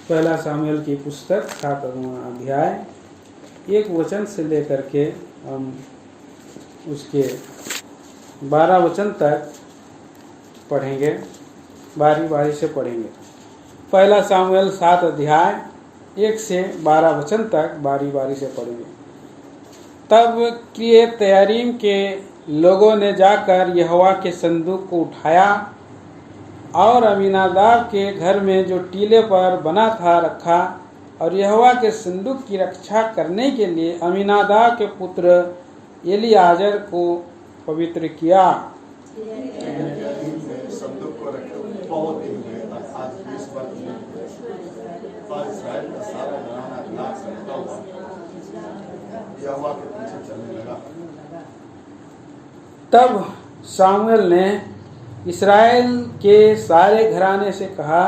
पहला सामुएल की पुस्तक 7वां अध्याय 1 वचन से लेकर के हम उसके 12 वचन तक पढ़ेंगे, बारी बारी से पढ़ेंगे। पहला सामुएल 7 अध्याय 1 से 12 वचन तक बारी बारी से पढ़ेंगे। तब किर्यतयरीम के लोगों ने जाकर यहोवा के संदूक को उठाया और अमीनादाब के घर में जो टीले पर बना था रखा, और यहोवा के संदूक की रक्षा करने के लिए अमीनादाब के पुत्र एलीआजर को पवित्र किया। संदूक को रखे बहुत दिन हुए, आज 20 वर्ष और इस्राएल का सारा घराना इलाक से निकला हुआ यहोवा के पीछे चलने लगा। तब सामुएल ने इस्राएल के सारे घराने से कहा,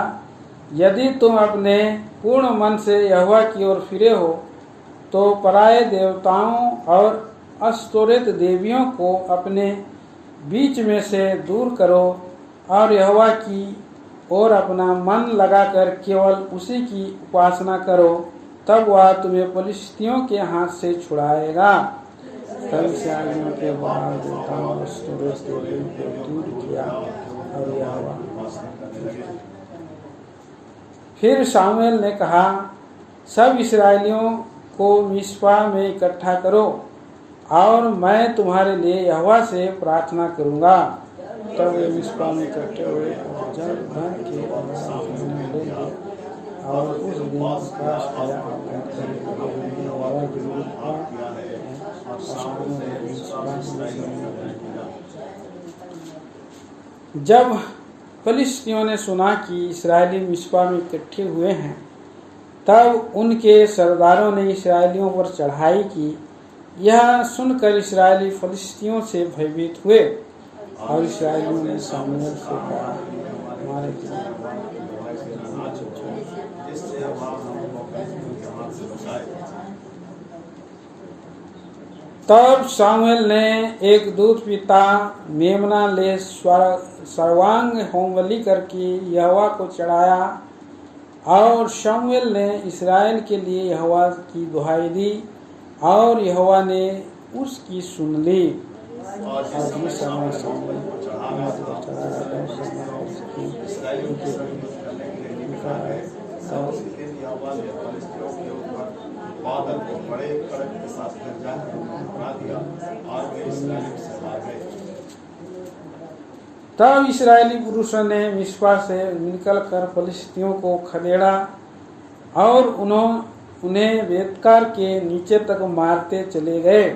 यदि तुम अपने पूर्ण मन से यहोवा की ओर फिरे हो तो पराये देवताओं और अस्तोरेत देवियों को अपने बीच में से दूर करो और यहोवा की ओर अपना मन लगाकर केवल उसी की उपासना करो, तब वह तुम्हें फिलिस्तियों के हाथ से छुड़ाएगा। तब इस्राएलियों के बाद देवताओं और अस्तोरेत देवियों को दूर किया और यहोवा। फिर सामुएल ने कहा, सब इस्राएलियों को मिस्पा में इकट्ठा करो और मैं तुम्हारे लिए यहोवा से प्रार्थना करूंगा। तब वे मिस्पा में इकट्ठे हुए और जब धन के और उस दिन प्रकाश आया जब फिलिस्तियों ने सुना कि इस्राएली मिस्पा में इकट्ठे हुए हैं, तब उनके सरदारों ने इस्राएलियों पर चढ़ाई की। यह सुनकर इस्राएली फिलिस्तियों से भयभीत हुए और इस्राएलियों ने सामुएल से कहा, हमारे तब सामुएल ने एक दूध पिता मेमना ले सर्वांग होमबलि करके यहोवा को चढ़ाया, और शमूएल ने इस्राएल के लिए यहोवा की दुहाई दी और यहोवा ने उसकी सुन ली। बादल को बड़े कड़क के साथ बना दिया और वे इस्राएलियों से भाग गए। तब इस्राएली पुरुषों ने मिस्पा से निकलकर फिलिस्तियों को खदेड़ा और उन्हें बेतकार के नीचे तक मारते चले गए।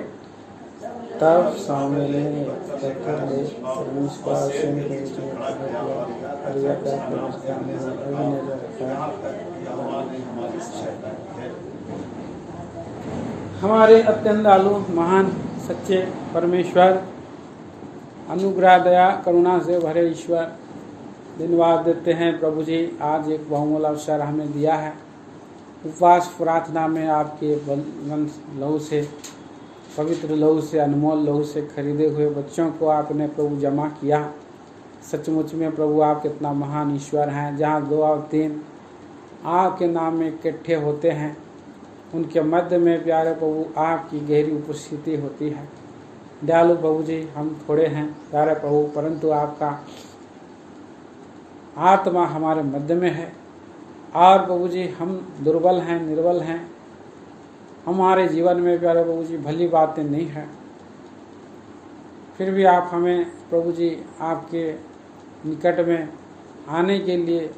तब सामुएल ने मिस्पा से हमारे अत्यंत दयालु महान सच्चे परमेश्वर, अनुग्रह दया करुणा से भरे ईश्वर, धन्यवाद देते हैं प्रभु जी। आज एक बहुमूल्य अवसर हमें दिया है। उपवास प्रार्थना में आपके लहू से, पवित्र लहू से, अनमोल लहू से खरीदे हुए बच्चों को आपने प्रभु जमा किया। सचमुच में प्रभु आप कितना महान ईश्वर हैं। जहाँ 2 और 3 आपके नाम में इकट्ठे होते हैं, उनके मध्य में प्यारे प्रभु आपकी गहरी उपस्थिति होती है। दयालु प्रभु जी, हम थोड़े हैं प्यारे प्रभु, परंतु आपका आत्मा हमारे मध्य में है। और प्रभु जी, हम दुर्बल हैं, निर्बल हैं। हमारे जीवन में प्यारे प्रभु जी भली बातें नहीं हैं, फिर भी आप हमें प्रभु जी आपके निकट में आने के लिए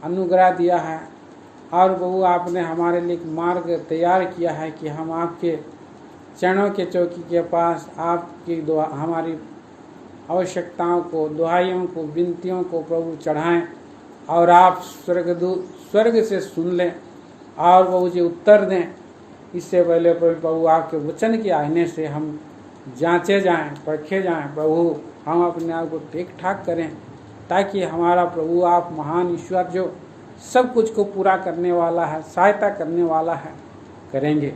अनुग्रह दिया है। और प्रभु आपने हमारे लिए एक मार्ग तैयार किया है कि हम आपके चरणों के चौकी के पास आपकी हमारी आवश्यकताओं को, दुहाइयों को, विनतियों को प्रभु चढ़ाएं और आप स्वर्ग से सुन लें और प्रभु जी उत्तर दें। इससे पहले प्रभु आपके वचन के आईने से हम जांचे जाएं, परखे जाएं। प्रभु हम अपने आप को ठीक ठाक करें, ताकि हमारा प्रभु आप महान ईश्वर जो सब कुछ को पूरा करने वाला है, सहायता करने वाला है, करेंगे।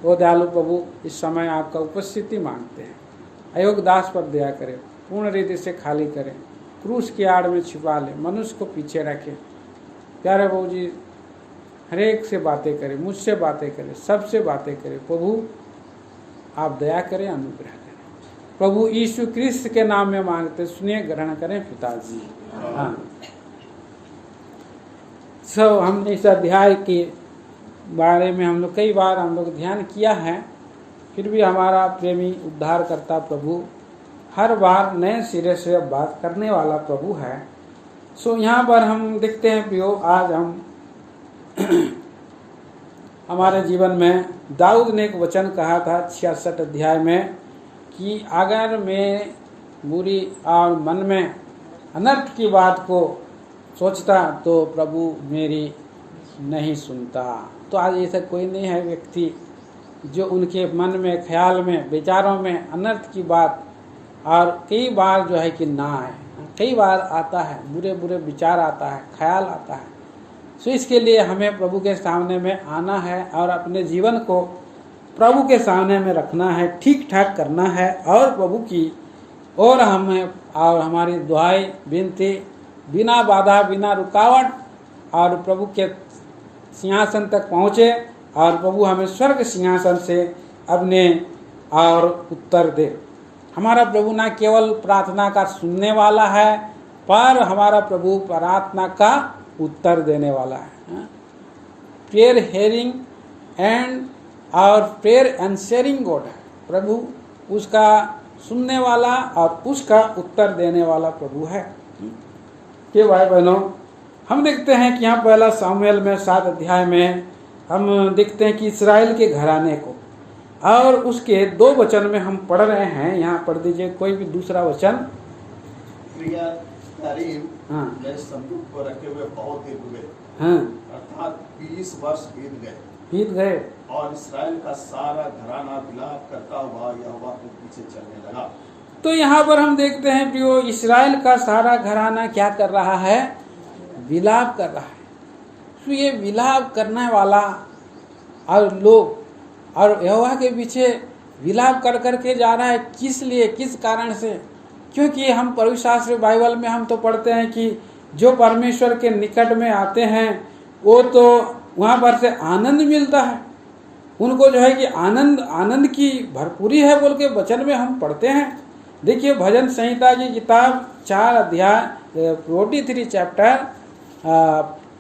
वो दयालु प्रभु, इस समय आपका उपस्थिति मांगते हैं। अयोग्य दास पर दया करें, पूर्ण रीति से खाली करें, क्रूस की आड़ में छिपा ले, मनुष्य को पीछे रखें। प्यारे प्रभु जी, हर एक से बातें करे, मुझसे बातें करे, सबसे बातें करे। प्रभु आप दया करें, अनुग्रह करें। प्रभु यीशु क्रिस्त के नाम में मांगते, सुनिए, ग्रहण करें पिताजी। हाँ, सब हमने इस अध्याय के बारे में हम लोग कई बार हम लोग ध्यान किया है, फिर भी हमारा प्रेमी उद्धारकर्ता प्रभु हर बार नए सिरे से बात करने वाला प्रभु है। सो यहाँ पर हम देखते हैं प्रियो, आज हम हमारे जीवन में दाऊद ने एक वचन कहा था 66 अध्याय में कि अगर मैं बुरी और मन में अनर्थ की बात को सोचता तो प्रभु मेरी नहीं सुनता। तो आज ऐसा कोई नहीं है व्यक्ति जो उनके मन में, ख्याल में, विचारों में अनर्थ की बात और कई बार जो है कि ना आए। कई बार आता है, बुरे बुरे विचार आता है, ख्याल आता है। सो इसके लिए हमें प्रभु के सामने में आना है और अपने जीवन को प्रभु के सामने में रखना है, ठीक ठाक करना है और प्रभु की और हमें और हमारी दुआएं विनती बिना बाधा, बिना रुकावट और प्रभु के सिंहासन तक पहुँचे और प्रभु हमें स्वर्ग सिंहासन से अपने और उत्तर दे। हमारा प्रभु ना केवल प्रार्थना का सुनने वाला है, पर हमारा प्रभु प्रार्थना का उत्तर देने वाला है। प्रेयर हेयरिंग एंड और प्रेयर आंसरिंग गॉड है प्रभु, उसका सुनने वाला और उसका उत्तर देने वाला प्रभु है। के भाई बहनों, हम देखते हैं कि यहाँ पहला सामुएल में 7 अध्याय में हम देखते हैं कि इस्राएल के घराने को, और उसके 2 वचन में हम पढ़ रहे हैं। यहाँ पढ़ दीजिए कोई भी दूसरा वचन। हाँ, में संदूक को रखे हुए बहुत दिन हुए, हाँ, अर्थात 20 वर्ष बीत गए और इस्राएल का सारा घराना विलाप करता हुआ यहोवा के पीछे चलने लगा। तो यहाँ पर हम देखते हैं प्रियो, इस्राएल का सारा घराना क्या कर रहा है? विलाप कर रहा है। तो ये विलाप करने वाला और लोग और यहोवा के पीछे विलाप कर करके जा रहा है, किस लिए, किस कारण से? क्योंकि हम पवित्र शास्त्र बाइबल में हम तो पढ़ते हैं कि जो परमेश्वर के निकट में आते हैं वो तो वहाँ पर से आनंद मिलता है, उनको जो है कि आनंद की भरपूरी है बोल के वचन में हम पढ़ते हैं। देखिए भजन संहिता की किताब 4 अध्याय 43 चैप्टर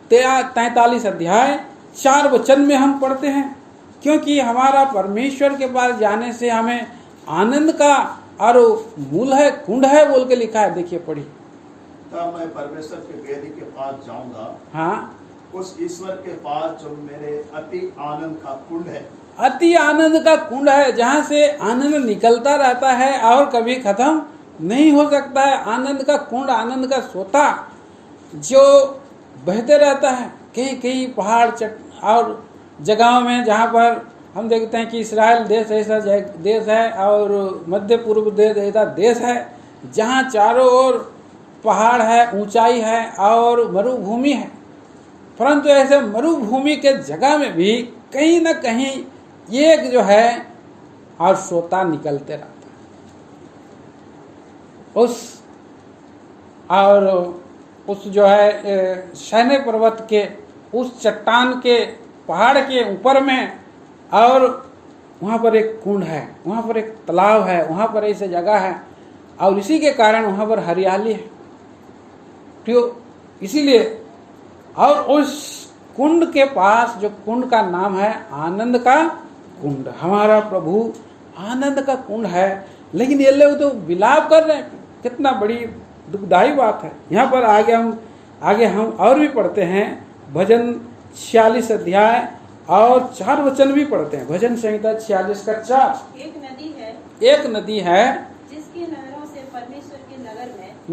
43 अध्याय 4 वचन में हम पढ़ते हैं, क्योंकि हमारा परमेश्वर के पास जाने से हमें आनंद का और मूल है, कुंड है बोल के लिखा है। देखिए पढ़िए। तब मैं परमेश्वर के वेदी के पास जाऊंगा, हाँ, उस ईश्वर के पास जो मेरे अति आनंद का कुंड है। अति आनंद का कुंड है, जहाँ से आनंद निकलता रहता है और कभी खत्म नहीं हो सकता है। आनंद का कुंड, आनंद का सोता जो बहते रहता है। कई पहाड़ और जगहों में जहाँ पर हम देखते हैं कि इस्राएल देश ऐसा देश है और मध्य पूर्व देश ऐसा देश है जहाँ चारों ओर पहाड़ है, ऊंचाई है और मरुभूमि है। परंतु ऐसे मरुभूमि के जगह में भी कहीं न कहीं एक जो है और सोता निकलते रहता है। उस जो है सैन्य पर्वत के उस चट्टान के पहाड़ के ऊपर में, और वहाँ पर एक कुंड है, वहाँ पर एक तालाब है, वहाँ पर ऐसी जगह है और इसी के कारण वहाँ पर हरियाली है। तो इसीलिए और उस कुंड के पास, जो कुंड का नाम है आनंद का कुंड, हमारा प्रभु आनंद का कुंड है। लेकिन ये लोग तो विलाप कर रहे हैं, कितना बड़ी दुखदायी बात है। यहाँ पर आगे हम और भी पढ़ते हैं, भजन 46 अध्याय और 4 वचन भी पढ़ते हैं। भजन संहिता 46 का 4। एक नदी है जिसकी नहरों से परमेश्वर के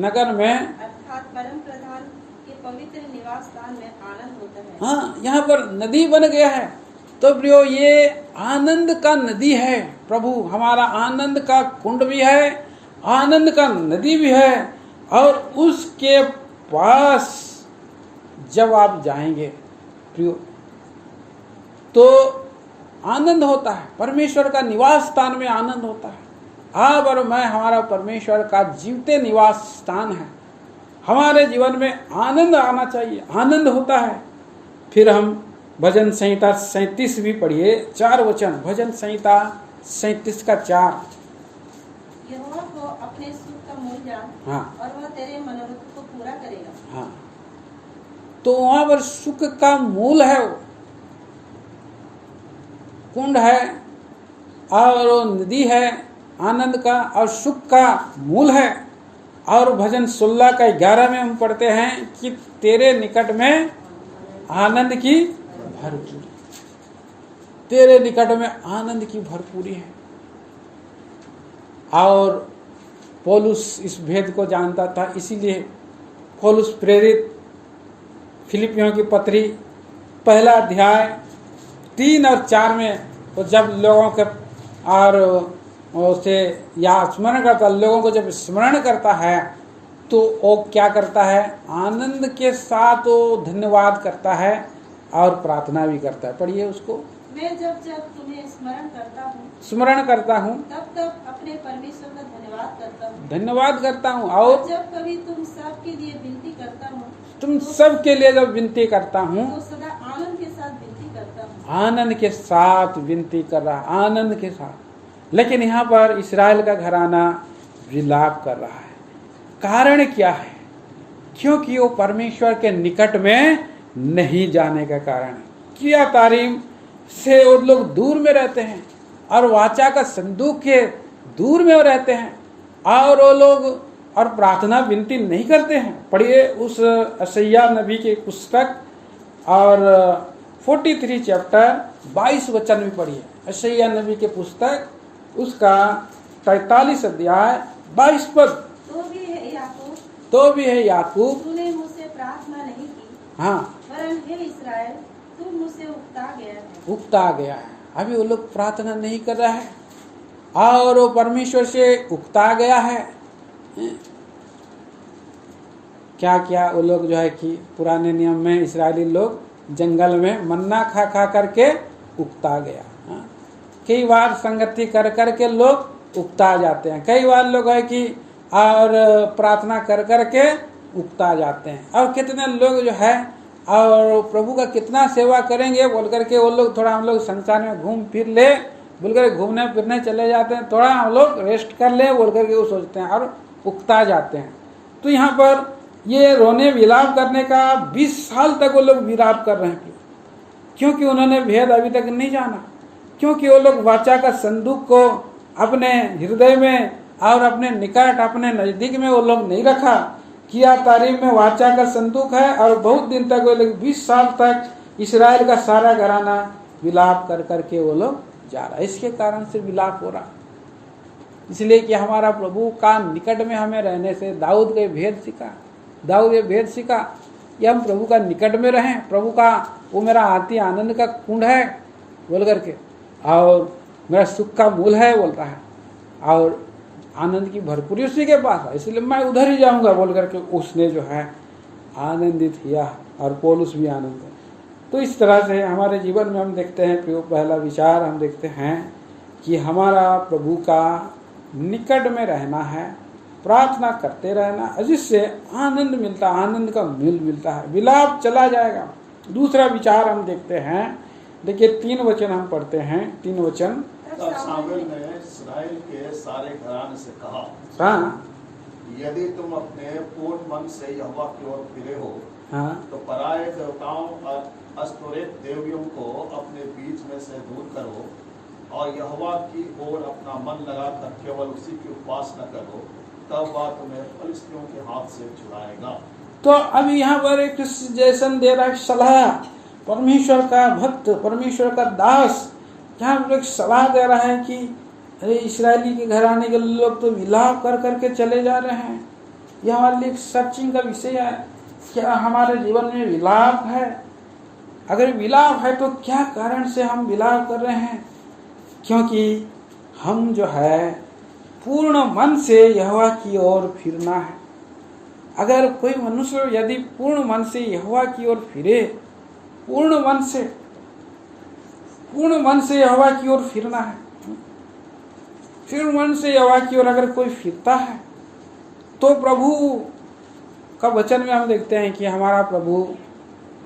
नगर में अर्थात परम प्रधान के पवित्र निवास स्थान में आनंद होता है। हाँ, यहाँ पर नदी बन गया है। तो प्रियो, ये आनंद का नदी है। प्रभु हमारा आनंद का कुंड भी है, आनंद का नदी भी है, और उसके पास जब आप जाएंगे प्रियो तो आनंद होता है। परमेश्वर का निवास स्थान में आनंद होता है। आप और मैं, हमारा परमेश्वर का जीवते निवास स्थान है। हमारे जीवन में आनंद आना चाहिए, आनंद होता है। फिर हम भजन संहिता 37 भी पढ़िए, 4 वचन, भजन संहिता 37 का 4। यहोवा को अपने सुख का मूल जान, हाँ और वह तेरे मनोरथ को पूरा करेगा। हाँ, तो वहां पर सुख का मूल है, वो कुंड है और वो नदी है आनंद का और सुख का मूल है। और भजन 16 का 11 में हम पढ़ते हैं कि तेरे निकट में आनंद की भरपूरी, तेरे निकट में आनंद की भरपूरी है। और पौलुस इस भेद को जानता था, इसीलिए पौलुस प्रेरित फिलिपियों की पत्री 1 अध्याय 3 और 4 में तो जब लोगों के और उसे या स्मरण करता, लोगों को जब स्मरण करता है तो वो क्या करता है, आनंद के साथ वो धन्यवाद करता है और प्रार्थना भी करता है। पढ़िए उसको। मैं जब जब तुम्हें स्मरण करता हूँ तब तब अपने परमेश्वर का धन्यवाद करता हूँ, धन्यवाद करता हूँ। और जब कभी तुम सब के लिए विनती करता हूँ, तुम सब के लिए जब विनती करता हूँ तो सदा आनंद के साथ विनती करता हूँ। आनंद के साथ विनती कर रहा, आनंद के साथ। लेकिन यहाँ पर इस्राएल का घराना विलाप कर रहा है। कारण क्या है? क्योंकि वो परमेश्वर के निकट में नहीं जाने का कारण है। किया तारीम से वो लोग दूर में रहते हैं और वाचा का संदूक के दूर में वो रहते हैं और वो लोग और प्रार्थना विनती नहीं करते हैं। पढ़िए उस यशायाह नबी की पुस्तक और 43 चैप्टर 22 वचन भी पढ़िए। यशायाह नबी के पुस्तक उसका 43 अध्याय 22 पद। तो भी है याकूब तूने मुझसे प्रार्थना नहीं की, हाँ, वरन हे इस्राएल तू मुझसे उकता गया है। उकता गया है। अभी वो लोग प्रार्थना नहीं कर रहा है और वो परमेश्वर से उकता गया है। क्या क्या वो लोग जो है कि पुराने नियम में इस्राएली लोग जंगल में मन्ना खा खा करके उकता गया। कई बार संगति कर करके लोग उकता जाते हैं, कई बार लोग है कि और प्रार्थना कर करके उकता जाते हैं। और कितने लोग जो है और प्रभु का कितना सेवा करेंगे बोल करके वो लोग थोड़ा हम लोग संसार में घूम फिर ले बोल कर घूमने फिरने चले जाते हैं, थोड़ा हम लोग रेस्ट कर ले बोल करके वो सोचते हैं और उकता जाते हैं। तो यहाँ पर ये रोने विलाप करने का 20 साल तक वो लोग विलाप कर रहे हैं, क्योंकि उन्होंने भेद अभी तक नहीं जाना, क्योंकि वो लोग वाचा का संदूक को अपने हृदय में और अपने निकट अपने नजदीक में वो लोग नहीं रखा। किया तारीम में वाचा का संदूक है और बहुत दिन तक वो लोग 20 साल तक इस्राएल का सारा घराना विलाप कर करके वो लोग जा रहा है। इसके कारण से विलाप हो रहा, इसलिए कि हमारा प्रभु का निकट में हमें रहने से दाऊद के भेद सीखा, दाऊद ये भेद सीखा कि हम प्रभु का निकट में रहें, प्रभु का वो मेरा आती आनंद का कुंड है बोल करके और मेरा सुख का मूल है बोलता है और आनंद की भरपूरी उसी के पास है, इसलिए मैं उधर ही जाऊंगा बोल करके उसने जो है आनंदित किया और पौलुस भी आनंद है। तो इस तरह से हमारे जीवन में हम देखते हैं, पहला विचार हम देखते हैं कि हमारा प्रभु का निकट में रहना है, प्रार्थना करते रहना, जिससे आनंद मिलता, आनंद का मूल मिलता है, विलाप चला जाएगा। दूसरा विचार हम देखते हैं, देखिए 3 वचन हम पढ़ते हैं, 3 वचन। तब शामुएल ने इस्राएल के सारे घराने से कहा, हाँ, यदि तुम अपने पूर्ण मन से यहोवा की ओर फिरे हो, हाँ, तो पराये देवताओं और अस्तोरेत देवियों को अपने बीच में से दूर करो और यहोवा की ओर अपना मन लगाकर केवल उसी की उपासना करो, तब वह तुम्हें फलिस्तियों के हाथ से छुड़ाएगा। तो अभी यहाँ पर एक जैसन दे रहा है सलाह, परमेश्वर का भक्त, परमेश्वर का दास यहाँ पर एक सलाह दे रहा है कि अरे इस्राएली के घराने के लोग तो विलाप कर करके चले जा रहे हैं। यह हमारे लिए सर्चिंग का विषय है, क्या हमारे जीवन में विलाप है? अगर विलाप है तो क्या कारण से हम विलाप कर रहे हैं? क्योंकि हम जो है पूर्ण मन से यहोवा की ओर फिरना है। अगर कोई मनुष्य यदि पूर्ण मन से यहोवा की ओर फिरे, पूर्ण मन से यहोवा की ओर फिरना है, फिर मन से यहोवा की ओर अगर कोई फिरता है तो प्रभु का वचन में हम देखते हैं कि हमारा प्रभु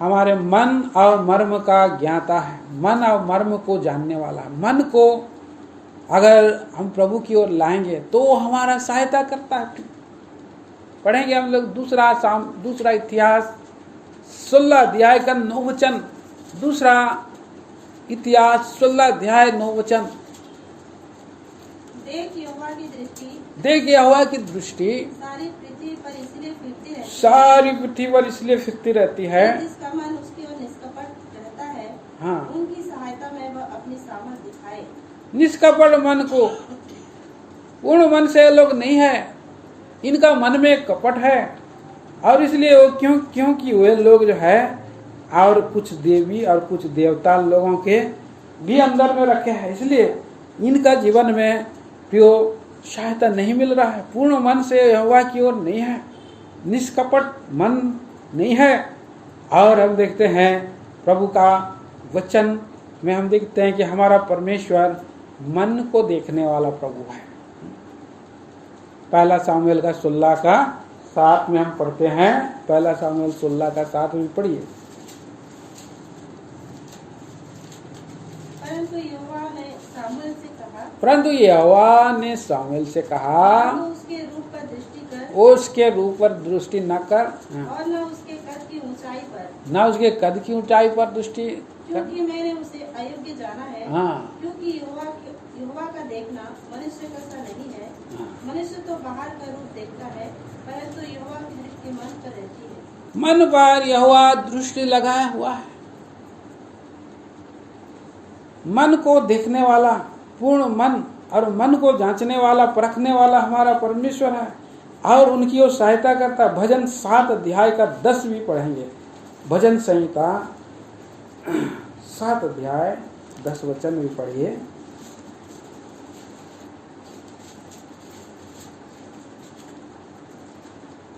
हमारे मन और मर्म का ज्ञाता है, मन और मर्म को जानने वाला है। मन को अगर हम प्रभु की ओर लाएंगे तो हमारा सहायता करता है। पढ़ेंगे हम लोग दूसरा इतिहास 16 अध्याय का 9 वचन। दूसरा इतिहास 16 अध्याय 9 वचन। देख यहोवा की दृष्टि सारी पृथ्वी पर इसलिए फिरती रहती है जिसका मन उसकी ओर निष्कपट रहता है। हाँ, उनकी सहायता में वह अपनी सामर्थ दिखाए। निष्कपट मन को, पूर्ण मन से लोग नहीं है, इनका मन में कपट है। और इसलिए वो क्योंकि वे लोग जो है और कुछ देवी और कुछ देवता लोगों के भी अंदर में रखे हैं, इसलिए इनका जीवन में प्रियो सहायता नहीं मिल रहा है। पूर्ण मन से यहोवा की ओर नहीं है, निष्कपट मन नहीं है। और हम देखते हैं प्रभु का वचन में हम देखते हैं कि हमारा परमेश्वर मन को देखने वाला प्रभु है। पहला सामुएल का 16 का 7 में हम पढ़ते हैं। पहला सामुएल 16 का 7 में पढ़िए। परंतु यहोवा ने सामुएल से कहा उसके रूप पर दृष्टि न कर और न उसके कद की ऊंचाई पर दृष्टि, क्योंकि मैंने उसे अयोग्य जाना है। हाँ, क्योंकि यहोवा का देखना मनुष्य का सा नहीं है। हाँ। मनुष्य तो बाहर का रूप देखता है, परंतु यहोवा की दृष्टि मन पर रहती है। मन पर यहोवा दृष्टि लगाया हुआ है। मन को देखने वाला, पूर्ण मन और मन को जांचने वाला, परखने वाला हमारा परमेश्वर है और उनकी ओर सहायता करता। भजन 7 अध्याय का 10 भी पढ़ेंगे। भजन संहिता 7 अध्याय 10 वचन भी पढ़िए।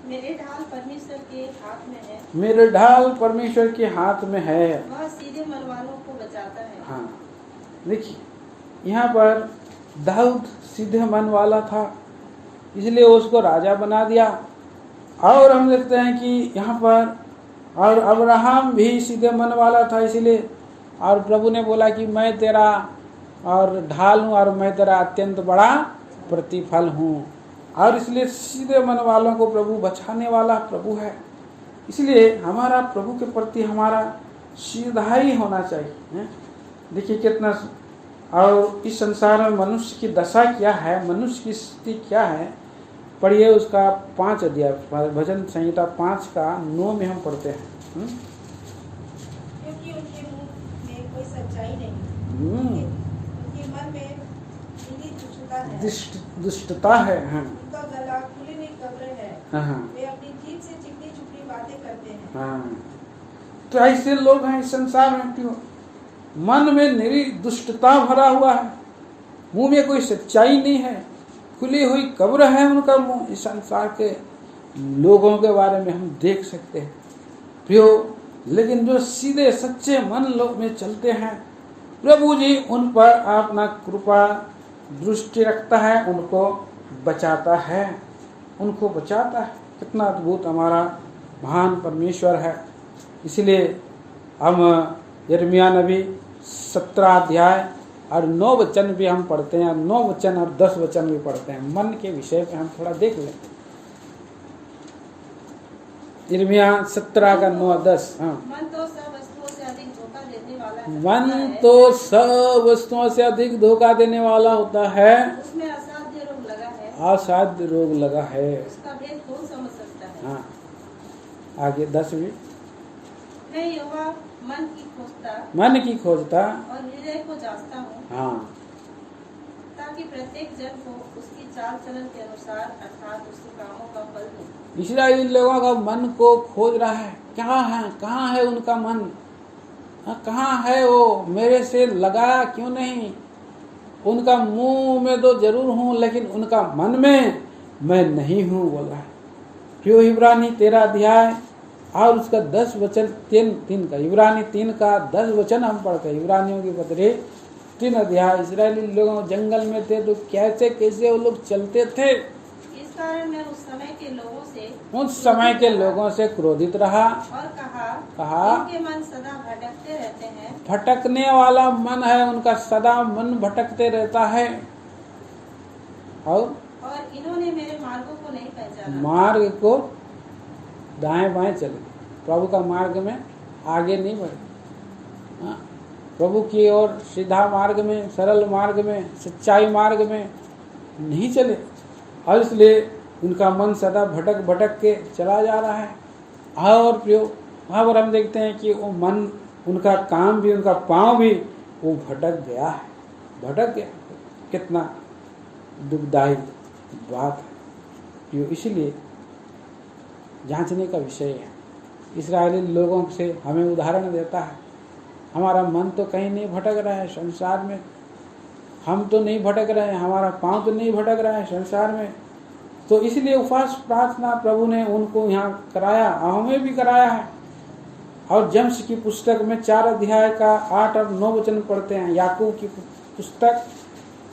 मेरे ढाल परमेश्वर के हाथ में है, मेरे ढाल परमेश्वर के हाथ में है, वह सीधे मन वालों को बचाता है। हाँ, देखिए यहाँ पर दाऊद सीधे मन वाला था, इसलिए उसको राजा बना दिया। और हम देखते हैं कि यहाँ पर और अब्राहम भी सीधे मन वाला था, इसलिए और प्रभु ने बोला कि मैं तेरा और ढाल हूँ और मैं तेरा अत्यंत बड़ा प्रतिफल हूँ। और इसलिए सीधे मन वालों को प्रभु बचाने वाला प्रभु है। इसलिए हमारा प्रभु के प्रति हमारा सीधा ही होना चाहिए। देखिए कितना, और इस संसार में मनुष्य की दशा क्या है, मनुष्य की स्थिति क्या है, पढ़िए उसका 5 अध्याय भजन संहिता 5 का 9 में हम पढ़ते हैं। क्योंकि उनके मुंह में कोई सच्चाई नहीं, उनके मन में दुष्टता है। हाँ, उनका गला खुली हुई कब्र है। हाँ, वे अपनी जीभ से चिकनी चुपड़ी बातें करते हैं। हाँ, तो ऐसे लोग हैं इस संसार में। क्यों? मन में निरी दुष्टता भरा हुआ है, मुंह में कोई सच्चाई नहीं है, खुली हुई कब्र है उनका मुंह। इस संसार के लोगों के बारे में हम देख सकते हैं प्रियो। लेकिन जो सीधे सच्चे मन लोग में चलते हैं, प्रभु जी उन पर अपना कृपा दृष्टि रखता है, उनको बचाता है, उनको बचाता है। कितना अद्भुत हमारा महान परमेश्वर है। इसलिए हम यिर्मयाह नबी 17 अध्याय और 9 वचन भी हम पढ़ते हैं, 9 वचन और 10 वचन भी पढ़ते हैं। मन के विषय पे हम थोड़ा देख लें। यिर्मयाह 17 का 9 और 10। हाँ, मन तो सब वस्तुओं से अधिक धोखा देने वाला है। मन तो सब वस्तुओं से अधिक धोखा देने वाला होता है। उसमें असाध्य रोग लगा है, असाध्य रोग लगा है। उसका भेद कौन समझ सकता है। हाँ, आगे 10 भी। मैं यहोवा मन की खोजता और हृदय को जांचता हूँ। हाँ, ताकि प्रत्येक जन को उसकी चाल चलन के अनुसार अर्थात उसके कामों का फल दूं। इस्राएली लोगों का मन को खोज रहा है। कहाँ है उनका मन? कहाँ है वो? मेरे से लगाया क्यों नहीं? उनका मुंह में तो जरूर हूँ, लेकिन उनका मन में मैं नहीं हूँ बोल रहा है। प्रियो इब्रानी 13 अध्याय और उसका 10 वचन 3 का, इब्रानी 3 का 10 वचन हम पढ़ते हैं। इब्रानियों की पत्री 3 अध्याय। इस्राएली लोग जंगल में थे तो कैसे वो लोग चलते थे। इस कारण मैं उस समय के लोगों से क्रोधित रहा और कहा उनके मन सदा भटकते रहते हैं। भटकने वाला मन है उनका, सदा मन भटकते रहता है। और इन्होंने मेरे मार्गों को नहीं पहचाना। मार्ग को दाएं बाएं चले, प्रभु का मार्ग में आगे नहीं बढ़े। हाँ, प्रभु की ओर सीधा मार्ग में, सरल मार्ग में, सच्चाई मार्ग में नहीं चले, और इसलिए उनका मन सदा भटक भटक के चला जा रहा है। और प्रियो, वहाँ पर हम देखते हैं कि वो मन, उनका काम भी, उनका पाँव भी वो भटक गया है, भटक गया। कितना दुखदायी बात है प्रियो। इसलिए जांचने का विषय है। इस्राएली लोगों से हमें उदाहरण देता है, हमारा मन तो कहीं नहीं भटक रहा है संसार में, हम तो नहीं भटक रहे हैं, हमारा पांव तो नहीं भटक रहा है संसार में। तो इसलिए उपवास प्रार्थना प्रभु ने उनको यहाँ कराया, हमें भी कराया है। और जेम्स की पुस्तक में 4 अध्याय का 8 और 9 वचन पढ़ते हैं। याकूब की पुस्तक,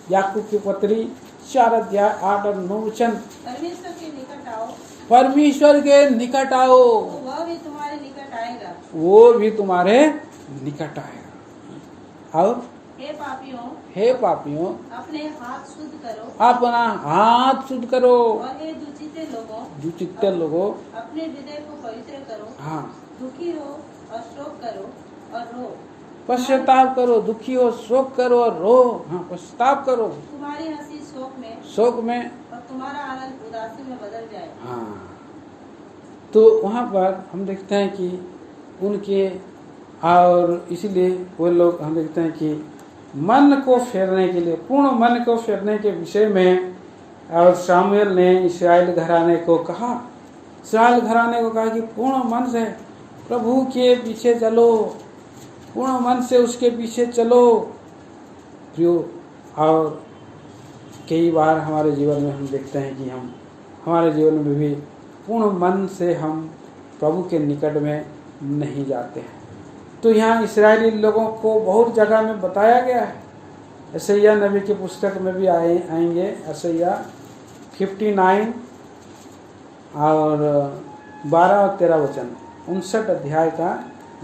याकूब की पत्री 4 अध्याय 8 और 9 वचन। परमेश्वर के निकट आओ, परमेश्वर के निकट आओ, वह भी तुम्हारे निकट आएगा, वो भी तुम्हारे निकट आएगा। और हे पापियों अपने हाथ शुद्ध करो, अपना हाथ शुद्ध करो, और हे दुचित्ते लोगों अपने हृदय को पवित्र करो। हाँ, दुखी हो और शोक करो और रो, पश्चाताप करो, दुखी हो, शोक करो और रो। हाँ, पश्चाताप करो। तुम्हारी हंसी शोक में और तुम्हारा आनंद उदासी में बदल जाए। हाँ, तो वहाँ पर हम देखते हैं कि उनके, और इसलिए वो लोग, हम देखते हैं कि मन को फेरने के लिए, पूर्ण मन को फेरने के विषय में, और सामुएल ने इस्राएल घराने को कहा, इस्राएल घराने को कहा कि पूर्ण मन से प्रभु के पीछे चलो, पूर्ण मन से उसके पीछे चलो प्रियो। और कई बार हमारे जीवन में हम देखते हैं कि हम, हमारे जीवन में भी पूर्ण मन से हम प्रभु के निकट में नहीं जाते हैं। तो यहाँ इस्राएली लोगों को बहुत जगह में बताया गया है। यशायाह नबी की पुस्तक में भी आएंगे, यशायाह 59 और 12 और 13 वचन, 59 अध्याय का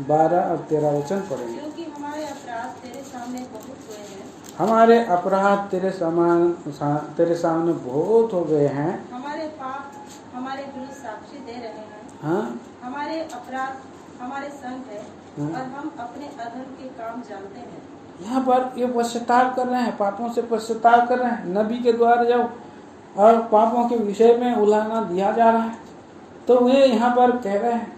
12 और 13 वचन पढ़ेंगे। क्योंकि हमारे अपराध तेरे सामने बहुत हुए हैं, हमारे अपराध तेरे सामने बहुत हो गए हैं, हमारे पाप हमारे विरुद्ध साक्षी दे रहे हैं। हाँ, हमारे अपराध हमारे संग है, हाँ? और हम अपने अधर्म के काम जानते हैं। यहाँ पर ये पश्चाताप कर रहे हैं, पापों से पश्चाताप कर रहे हैं। नबी के द्वारा जब और पापों के विषय में उलाहना दिया जा रहा है, तो वे यहाँ पर कह रहे हैं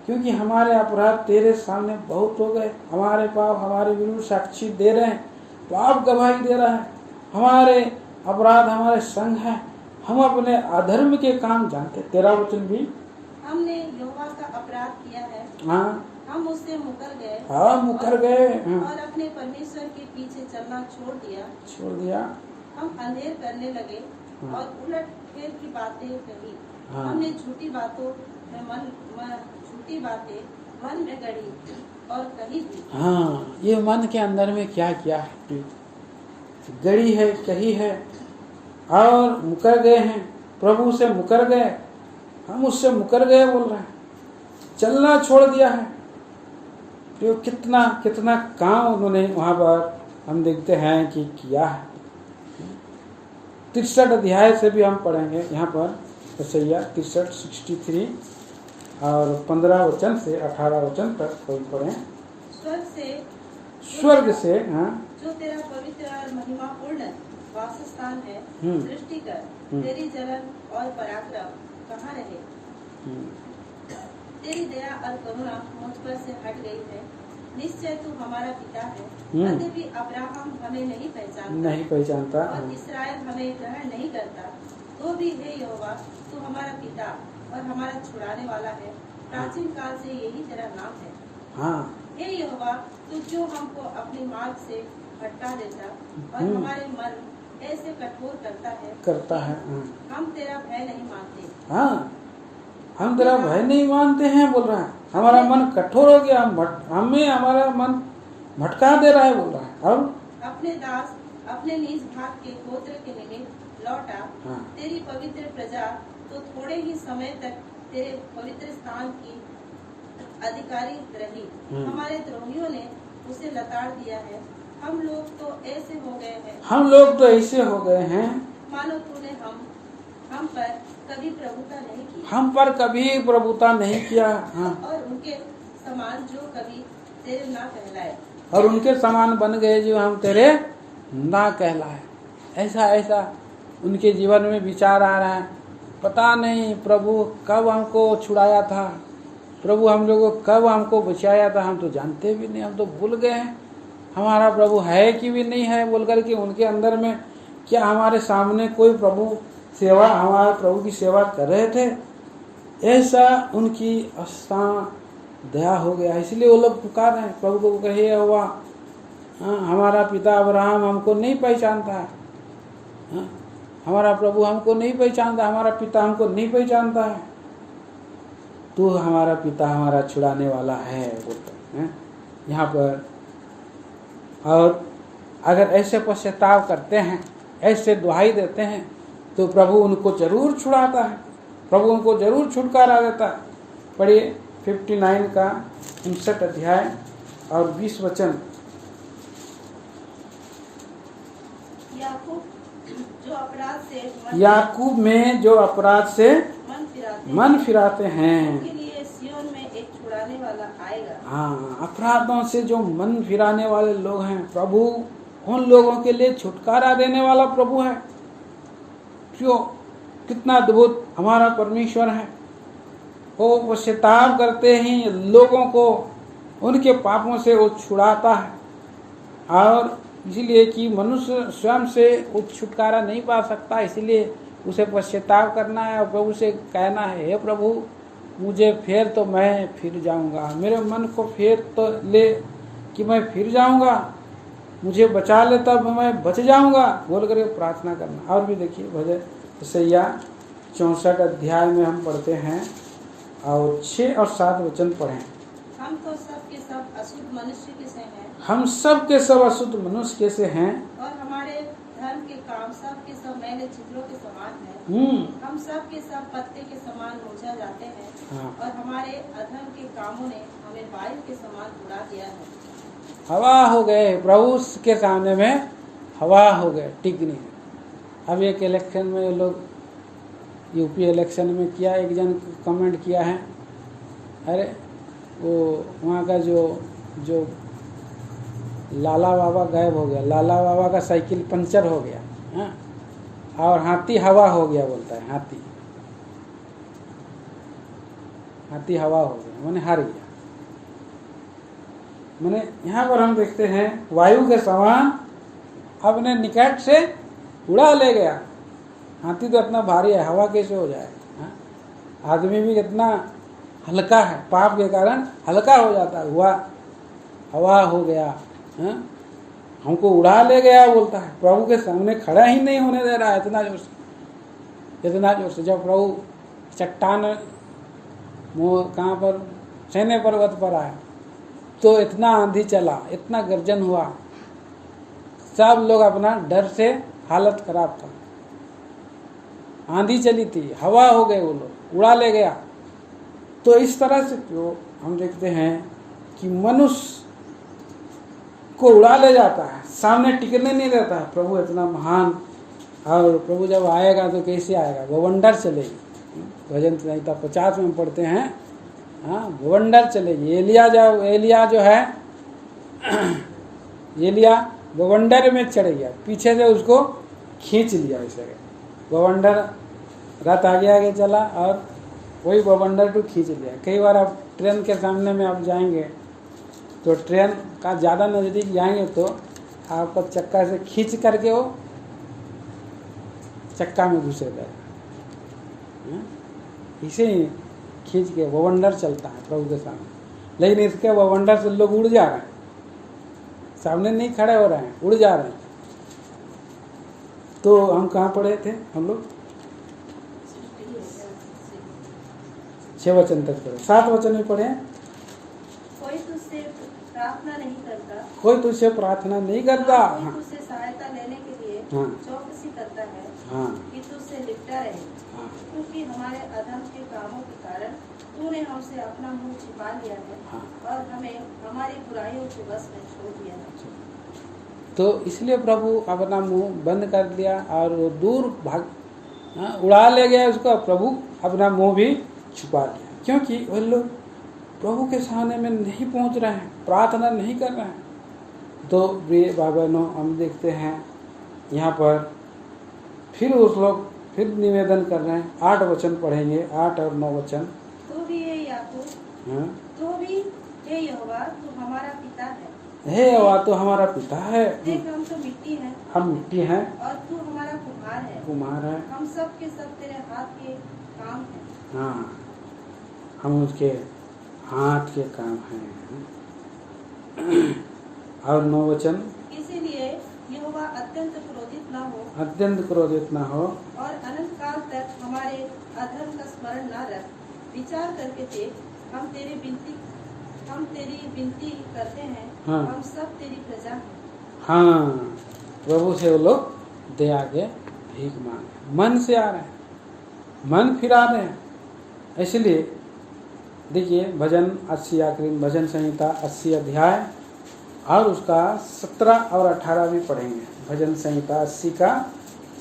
क्योंकि हमारे अपराध तेरे सामने बहुत हो गए, हमारे पाप हमारे विरुद्ध साक्षी दे रहे हैं, पाप गवाही दे रहा है, हमारे अपराध हमारे संग है, हम अपने अधर्म के काम जानते। 13 वचन भी, हमने यहोवा का अपराध किया है, हाँ, हम उससे मुकर गए, हाँ, मुकर गए, हाँ, और अपने परमेश्वर के पीछे चलना छोड़ दिया। हम अंधेर करने लगे, हाँ, और उलट फेर की बातें कही। हाँ, हमने झूठी बातें मन में गढ़ी और कही भी। हाँ, ये मन के अंदर में क्या किया है, गढ़ी है, कही है, और मुकर गए हैं, प्रभु से मुकर गए, हम उससे मुकर गए बोल रहे हैं, चलना छोड़ दिया है। तो कितना कितना काम उन्होंने वहाँ पर हम देखते हैं कि किया है। 63 अध्याय से भी हम पढ़ेंगे यहाँ पर, यशायाह 63 और 15 वचन से 18 वचन तक कोई पढ़ें। स्वर्ग से हाँ, जो तेरा पवित्र और महिमापूर्ण वासस्थान है, दृष्टि कर, तेरी जलन और पराक्रम कहाँ रहे? तेरी दया और करुणा मुझ पर से हट गई है। निश्चय तू हमारा पिता है, यद्यपि अब्राहम हमें नहीं पहचानता और इसराइल हमें ग्रहण नहीं करता, तो भी हे यहोवा तू हमारा पिता और हमारा छुड़ाने वाला है। प्राचीन काल से यही तेरा नाम है। हाँ, हे यहोवा तू क्यों हमको अपने मार्ग से भटका देता और हमारे मन ऐसे कठोर करता है हम तेरा भय नहीं मानते। हाँ, हम तेरा भय नहीं मानते हैं बोल रहा है, हमारा मन कठोर हो गया, हमें हमारा मन भटका दे रहा है बोल रहा है। अब अपने दास अपने निज भाग के गोत्र के निमित्त लौटा, हाँ। तेरी पवित्र प्रजा तो थोड़े ही समय तक तेरे पवित्र स्थान की अधिकारी रही। हमारे द्रोहियों ने उसे लताड़ दिया है। हम लोग तो ऐसे हो गए हैं मानो तूने हम पर कभी प्रभुता नहीं की। हम पर कभी प्रभुता नहीं किया। हाँ। और उनके समान जो कभी तेरे ना कहलाए। और उनके समान बन गए जो हम तेरे ना कहलाए। ऐसा उनके जीवन में विचार आ रहा है। पता नहीं प्रभु कब हमको छुड़ाया था, प्रभु हम लोगों को कब हमको बचाया था, हम तो जानते भी नहीं, हम तो भूल गए हैं हमारा प्रभु है कि भी नहीं है बोल करके। उनके अंदर में क्या हमारे सामने कोई प्रभु सेवा, हमारे प्रभु की सेवा कर रहे थे? ऐसा उनकी अवस्था दया हो गया, इसलिए वो लोग पुकार रहे हैं प्रभु को, कहे हुआ हमारा पिता अब्राहम हमको नहीं पहचानता है, हमारा प्रभु हमको नहीं पहचानता, हमारा पिता हमको नहीं पहचानता है, तू हमारा पिता हमारा छुड़ाने वाला है बोलते हैं यहाँ पर। और अगर ऐसे पश्चाताप करते हैं, ऐसे दुहाई देते हैं, तो प्रभु उनको जरूर छुड़ाता है, प्रभु उनको जरूर छुटकारा देता है। पढ़िए 59 का 59 अध्याय और 20 वचन। याकूब में जो अपराध से मन फिराते हैं, उनके लिए सिय्योन में एक छुड़ाने वाला आएगा। हाँ, अपराधों से जो मन फिराने वाले लोग हैं, प्रभु उन लोगों के लिए छुटकारा देने वाला प्रभु है। क्यों, कितना अद्भुत हमारा परमेश्वर है। वो पश्चाताप करते ही लोगों को उनके पापों से वो छुड़ाता है। और इसलिए कि मनुष्य स्वयं से वो छुटकारा नहीं पा सकता, इसलिए उसे पश्चाताप करना है और प्रभु से कहना है, हे प्रभु मुझे फेर तो मैं फिर जाऊंगा, मेरे मन को फेर तो ले कि मैं फिर जाऊंगा, मुझे बचा ले तब मैं बच जाऊंगा बोल कर प्रार्थना करना। और भी देखिए भजन सैया 64 अध्याय में हम पढ़ते हैं और 6 और 7 वचन पढ़ें। हम तो सब के सब अशुद्ध मनुष्य के से हैं, हम सब के सब अशुद्ध मनुष्य के से हैं, और हमारे धर्म के काम सब के सब मैले छिद्रों के समान हैं। हम सब के सब पत्ते के समान मुरझा जाते हैं। हाँ। और हमारे अधर्म के कामों ने हमें वायु के समान उड़ा दिया है। हवा हो गए, प्रभु के सामने में हवा हो गए, टिक नहीं। अब एक इलेक्शन में लोग यूपी इलेक्शन में किया, एक जन कमेंट किया है, अरे वो वहाँ का जो लाला बाबा गायब हो गया, लाला बाबा का साइकिल पंचर हो गया, हाँ, और हाथी हवा हो गया बोलता है, हाथी हवा हो गया माने हार गया। माने यहाँ पर हम देखते हैं वायु के समान अपने निकट से उड़ा ले गया। हाथी तो इतना भारी है, हवा कैसे हो जाए? आदमी भी कितना हल्का है, पाप के कारण हल्का हो जाता है, हुआ हवा हो गया, हमको उड़ा ले गया बोलता है। प्रभु के सामने खड़ा ही नहीं होने दे रहा है, इतना जोर से। जब प्रभु चट्टान कहाँ पर सैन्य पर्वत पर आया तो इतना आंधी चला, इतना गर्जन हुआ, सब लोग अपना डर से हालत खराब था। आंधी चली थी, हवा हो गए, वो लोग उड़ा ले गया। तो इस तरह से जो हम देखते हैं कि मनुष्य को उड़ा ले जाता है, सामने टिकने नहीं देता है। प्रभु इतना महान, और प्रभु जब आएगा तो कैसे आएगा? बवंडर चलेगी। भजन संहिता 50 में पढ़ते हैं, हाँ, बवंडर चलेगी। एलिया जो है एलिया बवंडर में चढ़ गया, पीछे से उसको खींच लिया। इसे बवंडर रथ आगे चला और वही बवंडर को खींच लिया। कई बार आप ट्रेन के सामने में आप जाएंगे तो ट्रेन का ज़्यादा नज़दीक जाएंगे तो आपको चक्का से खींच करके वो चक्का में घुसेगा। इसे ही खींच के बवंडर चलता है प्रभु के सामने, लेकिन इसके बवंडर से लोग उड़ जा रहे हैं, सामने नहीं खड़े हो रहे हैं, उड़ जा रहे हैं। तो हम कहाँ पढ़े थे हम लोग? 6 वचन तक पढ़े, 7 वचन में पढ़े। कोई कोई तुझसे प्रार्थना नहीं करता, कोई तुझसे प्रार्थना नहीं करता, कोई हाँ तुझसे सहायता लेने के लिए हाँ चौकसी करता है हाँ कि तुझसे लिपटा रहे, हाँ क्योंकि हमारे अधर्म के कामों के कारण तूने हमसे अपना मुंह छिपा लिया है हाँ। और हमें हमारी बुराइयों के वश में छोड़ दिया है। तो इसलिए प्रभु अपना मुंह बंद कर दिया और वो दूर भाग उड़ा ले गया उसको। प्रभु अपना मुंह भी छुपा लिया, क्योंकि वो लोग प्रभु के सामने में नहीं पहुंच रहे हैं, प्रार्थना नहीं कर रहे हैं। तो प्रिय भाई बहनों, हम देखते हैं यहाँ पर फिर उस लोग फिर निवेदन कर रहे हैं। 8 वचन पढ़ेंगे, 8 और 9 वचन। तो भी हे याकूब, हाँ? तो भी हे यहोवा, तू हमारा पिता है। हे यहोवा, तो हमारा पिता है। देख, हम तो मिट्टी हैं हम मिट्टी हैं और तू हमारा कुम्हार है। कुम्हार है। हम सब के सब तेरे हाथ के काम हैं। हाँ, हम उसके हाथ के काम हैं। और 9 वचन। इसीलिए यहोवा अत्यंत क्रोधित न हो अत्यंत क्रोधित न हो और अनंत काल तक हमारे अधर्म का स्मरण न रख। विचार करके देख, हम तेरी विनती करते हैं। हाँ। हम सब तेरी प्रजा हैं। हाँ, प्रभु से वो लोग दया के भीख मांगे, मन से आ रहे हैं, मन फिरा रहे हैं। इसलिए देखिए भजन 80 आखिरी भजन संहिता 80 अध्याय और उसका 17 और 18 भी पढ़ेंगे। भजन संहिता 80 का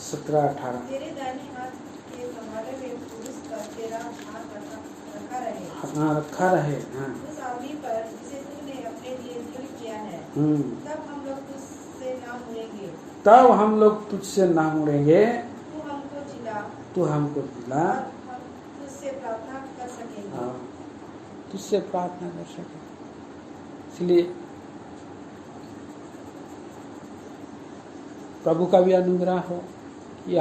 17-18। तेरे दाहिने हाथ के संभाले हुए पुरुष का तेरा हाथ रखा रहे। हाँ, रखा रहे। हाँ। उस आदमी पर जिसे तूने अपने लिए दृढ़ किया है। तब हम लोग तुझसे ना मुड़ेंगे। तब हम लोग तुझसे ना मुड़ेंगे। तू हमको जिला। तू हमको जिला। और हम तुझसे प्रार्थना कर सकेंगे। हाँ, तुझसे प्रार्थना कर सके। इसलिए प्रभु का भी अनुग्रह हो कि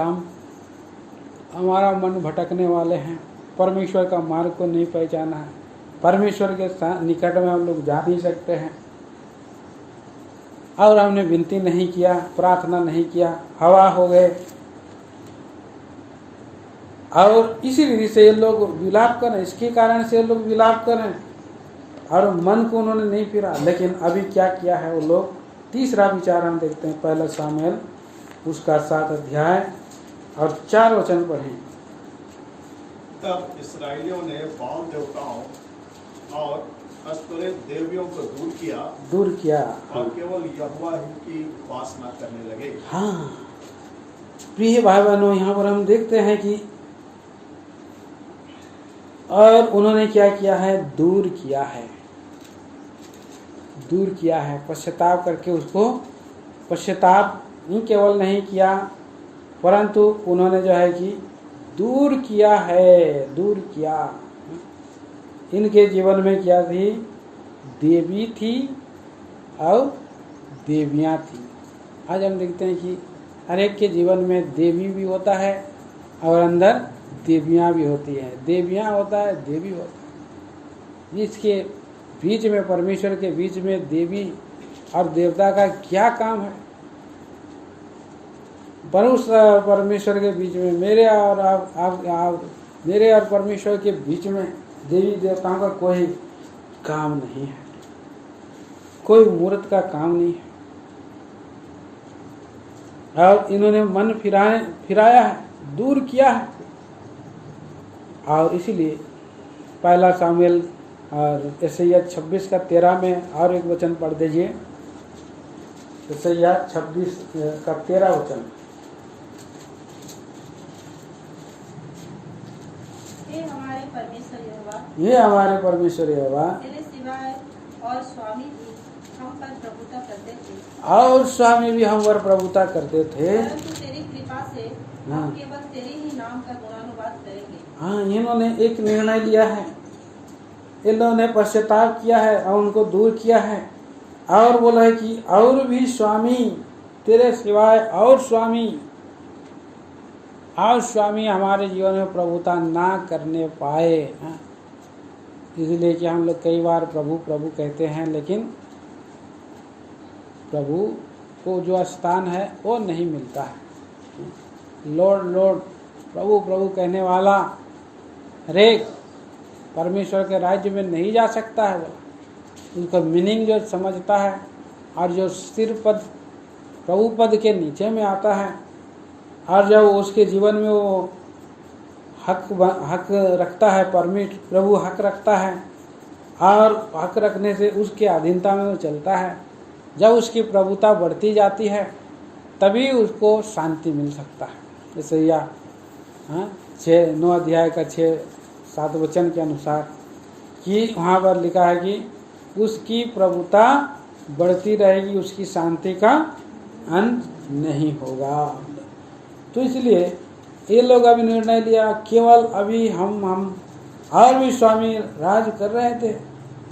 हमारा मन भटकने वाले हैं, परमेश्वर का मार्ग को नहीं पहचाना है, परमेश्वर के निकट में हम लोग जा नहीं सकते हैं और हमने विनती नहीं किया, प्रार्थना नहीं किया, हवा हो गए। और इसी रीति से ये लोग विलाप करें, इसके कारण से ये लोग विलाप करें और मन को उन्होंने नहीं फिरा। लेकिन अभी क्या किया है वो लोग? तीसरा विचार हम देखते हैं, 1 सामुएल उसका 7 अध्याय और 4 वचन पढ़ें। तब इसराइलियों ने बाल देवताओं और अस्तोरेत देवियों को दूर किया और केवल यहोवा ही की उपासना करने लगे। हाँ प्रिय भाई बहनों, यहाँ पर हम देखते हैं कि और उन्होंने क्या किया है? दूर किया है, पश्चाताप करके उसको पश्चाताप ही केवल नहीं किया, परंतु उन्होंने जो है कि दूर किया। इनके जीवन में क्या थी? देवी थी और देवियाँ थी। आज हम देखते हैं कि हर एक के जीवन में देवी भी होता है और अंदर देवियाँ भी होती हैं। देवियाँ होता है, देवी होता है। इसके बीच में, परमेश्वर के बीच में देवी और देवता का क्या काम है? परमेश्वर के बीच में, मेरे और परमेश्वर के बीच में देवी देवताओं का कोई काम नहीं है, कोई मूर्त का काम नहीं है। और इन्होंने मन फिराया है, दूर किया है। और इसीलिए 1 सामुएल और यशायाह 26 का 13 में और एक वचन पढ़ दीजिए। यशायाह 26 का 13 वचन। ये हमारे परमेश्वर यहोवा, तेरे सिवाय और स्वामी भी हम पर प्रभुता करते थे। और स्वामी भी हम पर प्रभुता करते थे। परंतु तेरी कृपा से हम केवल तेरे ही नाम का गुणानुवाद करेंगे। हाँ, इन्होंने एक निर्णय लिया है, इन्होंने पश्चाताप किया है और उनको दूर किया है और बोला है कि और भी स्वामी, तेरे सिवाय और स्वामी हमारे जीवन में प्रभुता ना करने पाए। इसलिए कि हम लोग कई बार प्रभु प्रभु कहते हैं, लेकिन प्रभु को जो स्थान है वो नहीं मिलता है। लॉर्ड लॉर्ड, प्रभु प्रभु कहने वाला हरेक परमेश्वर के राज्य में नहीं जा सकता है। उसका मीनिंग जो समझता है और जो सिर पद प्रभु पद के नीचे में आता है और जब उसके जीवन में वो हक रखता है, परमिट प्रभु हक रखता है और हक रखने से उसके अधीनता में वो चलता है, जब उसकी प्रभुता बढ़ती जाती है तभी उसको शांति मिल सकता है। जैसे या 9 अध्याय का 6-7 वचन के अनुसार कि वहाँ पर लिखा है कि उसकी प्रभुता बढ़ती रहेगी, उसकी शांति का अंत नहीं होगा। तो इसलिए ये लोग अभी निर्णय लिया, केवल अभी हम और भी स्वामी राज कर रहे थे,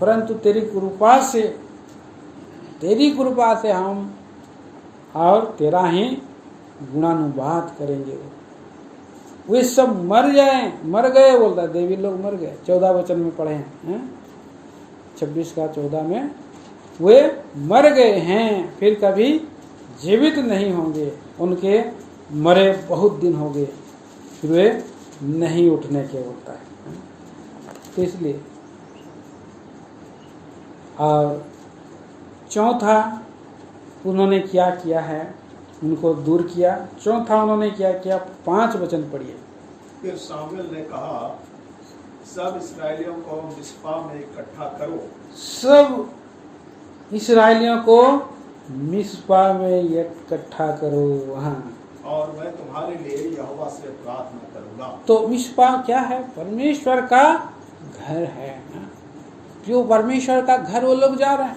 परंतु तेरी कृपा से हम और तेरा ही गुणानुवाद करेंगे। वे सब मर गए बोलता है, देवी लोग मर गए। 14 वचन में पढ़े हैं 26 का 14 में, वे मर गए हैं, फिर कभी जीवित नहीं होंगे, उनके मरे बहुत दिन हो गए, फिर वे नहीं उठने के बोलता है। तो इसलिए और चौथा उन्होंने क्या किया है, उनको दूर किया। चौथा उन्होंने क्या किया, 5 वचन पढ़िए। फिर शामुएल ने कहा, सब इसराइलियों को मिस्पा में इकट्ठा करो। सब इसराइलियों को मिस्पा में इकट्ठा करो। हाँ, और मैं तुम्हारे लिए यहोवा से प्रार्थना करूंगा। तो मिस्पा क्या है? परमेश्वर का घर है। जो परमेश्वर का घर वो लोग जा रहे हैं,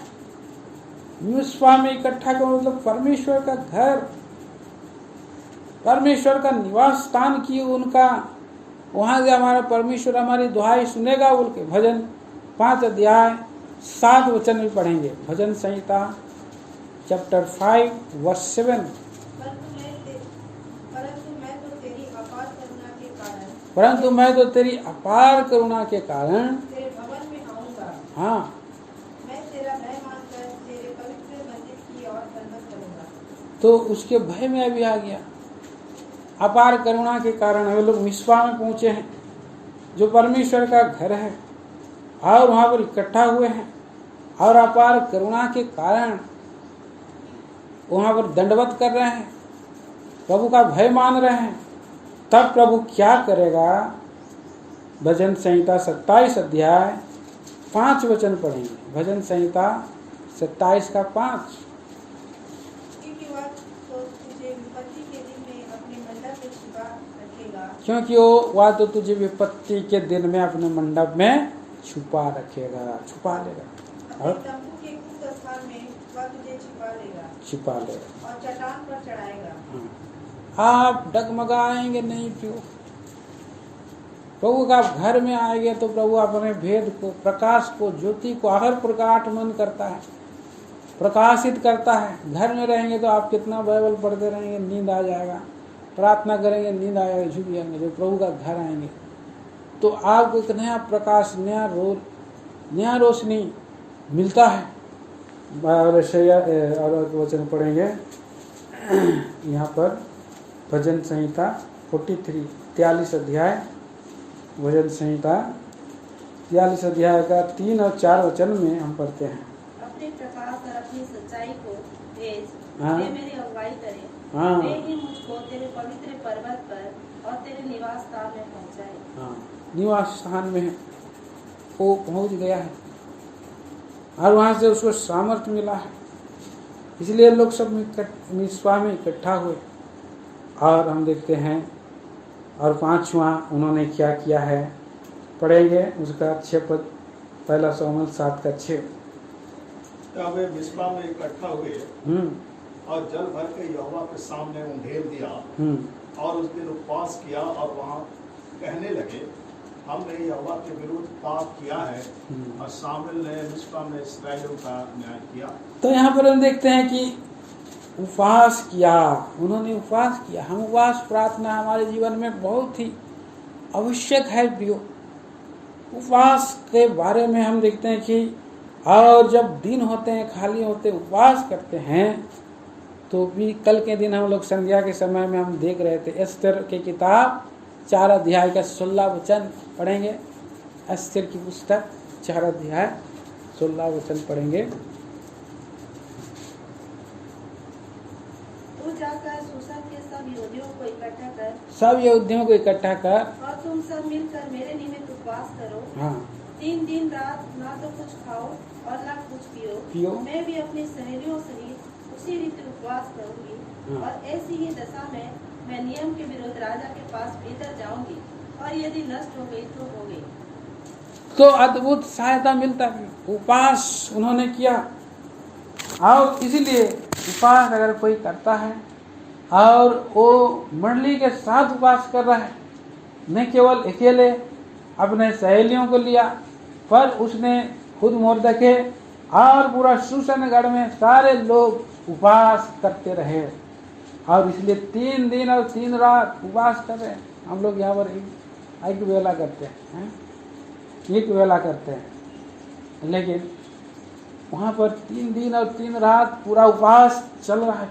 मिस्पा में इकट्ठा करो मतलब परमेश्वर का घर, परमेश्वर का निवास स्थान की उनका, वहां से हमारा परमेश्वर हमारी दुहाई सुनेगा बोल के भजन 5 अध्याय 7 वचन में पढ़ेंगे। भजन संहिता चैप्टर 5 वर्स 7। परंतु मैं तो तेरी अपार करुणा के कारण तेरे भवन में आऊंगा। हाँ, मैं तेरा भय मानकर तेरे पवित्र मंदिर की ओर दंडवत करूंगा। तो उसके भय में अभी आ गया। अपार करुणा के कारण वे लोग मिस्पा में पहुंचे हैं, जो परमेश्वर का घर है, और वहां पर इकट्ठा हुए हैं, और अपार करुणा के कारण वहां पर दंडवत कर रहे हैं, प्रभु का भय मान रहे हैं। तब प्रभु क्या करेगा? भजन संहिता 27 अध्याय 5 वचन पढ़ेंगे। भजन संहिता 27 का 5। क्योंकि वह तो तुझे विपत्ति के दिन में अपने मंडप में छुपा रखेगा, छुपा लेगा, और छिपा लेगा और चट्टान पर चढ़ाएगा। आप डगमगाएंगे नहीं। क्यों? प्रभु का घर में आएंगे तो प्रभु अपने भेद को, प्रकाश को, ज्योति को हर प्रकाश मन करता है, प्रकाशित करता है। घर में रहेंगे तो आप कितना बाइबल पढ़ते रहेंगे, नींद आ जाएगा, प्रार्थना करेंगे नींद आ जाएगा, झुक जाएंगे। जब प्रभु का घर आएंगे तो आपको एक नया प्रकाश, नया रोशनी मिलता है। और वचन पढ़ेंगे यहाँ पर भजन संहिता 43 अध्याय, भजन संहिता 43 अध्याय का 3 और 4 वचन में हम पढ़ते हैं। अपने प्रकाश और अपनी सच्चाई को भेज, हाँ, वे मेरी अगुवाई करें। हाँ, वे ही मुझको तेरे पवित्र पर्वत पर और तेरे निवास स्थान में पहुंचाए। हाँ, निवास स्थान में वो पहुंच गया है और वहां से उसको सामर्थ्य मिला है। इसलिए लोग सब मिस्पा में इकट्ठा हुए। और हम देखते हैं, और 5वां उन्होंने क्या किया है, पढ़ेंगे उसका 6 पद, 1 शमूएल 7 का 6। तब वे मिस्पा में इकट्ठा हुए और जल भर के यहोवा के सामने उंडेल दिया और उस दिन उपवास किया, और वहाँ कहने लगे, हमने यहोवा के विरुद्ध पाप किया है। और शामुएल ने मिस्पा में इस्राएलियों का न्याय किया। तो यहाँ पर हम देखते हैं कि उपवास किया, उन्होंने उपवास किया। हम उपवास प्रार्थना हमारे जीवन में बहुत ही आवश्यक है प्रियो। उपवास के बारे में हम देखते हैं कि और जब दिन होते हैं, खाली होते, उपवास करते हैं, तो भी कल के दिन हम लोग संध्या के समय में हम देख रहे थे एस्तर की किताब 4 अध्याय का 16 वचन पढ़ेंगे। एस्तर की पुस्तक 4 अध्याय 16 वचन पढ़ेंगे। तू जाकर सूसन के सब यहूदियों को इकट्ठा कर सब यहूदियों को इकट्ठा कर और तुम सब मिलकर मेरे निमित्त उपवास करो। हाँ 3 दिन रात ना तो कुछ खाओ और ना कुछ पियो। मैं भी अपनी सहेलियों सहित उसी रीति उपवास करूंगी। हाँ। और ऐसी ही दशा में मैं नियम के विरुद्ध राजा के पास भीतर जाऊंगी, और यदि नष्ट हो गई तो हो गई। तो अद्भुत सहायता मिलता है। उपवास उन्होंने किया, और इसीलिए उपवास अगर कोई करता है और वो मंडली के साथ उपवास कर रहा है, न केवल अकेले अपने सहेलियों को लिया, पर उसने खुद मोर्दके और पूरा सूसनगढ़ में सारे लोग उपवास करते रहे, और इसलिए 3 दिन और 3 रात उपवास कर रहे हैं। हम लोग यहाँ पर एक वेला करते हैं, एक वेला करते हैं, लेकिन वहाँ पर 3 दिन और 3 रात पूरा उपवास चल रहा है।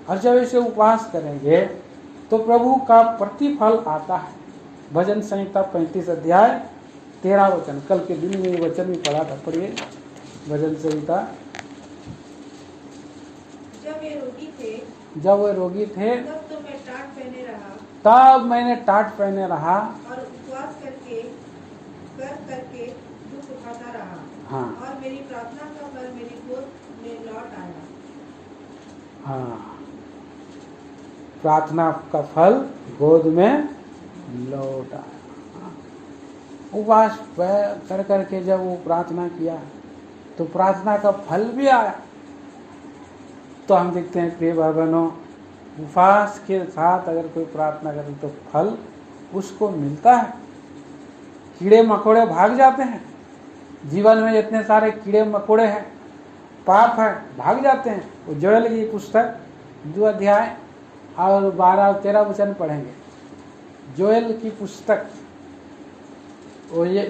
और जब ऐसे उपवास करेंगे तो प्रभु का प्रतिफल आता है। भजन संहिता 35 अध्याय 13 वचन, कल के दिन में ये वचन भी पढ़ा था, पढ़िए भजन संहिता। जब वे रोगी थे तब तो मैं टाट पहने रहा, तब मैंने टाट पहने रहा और उपवास करके दुख उठाता रहा। हाँ और मेरी प्रार्थना का फल मेरी गोद में लौट आया। हाँ, प्रार्थना का फल गोद में लौट आया। उपवास कर करके जब वो प्रार्थना किया तो प्रार्थना का फल भी आया। तो हम देखते हैं प्रिय भाई बहनों, उपवास के साथ अगर कोई प्रार्थना करे तो फल उसको मिलता है। कीड़े मकोड़े भाग जाते हैं। जीवन में जितने सारे कीड़े मकोड़े हैं, पाप है, भाग जाते हैं। वो जोएल की पुस्तक 2 अध्याय और 12 और 13 वचन पढ़ेंगे। जोएल की पुस्तक,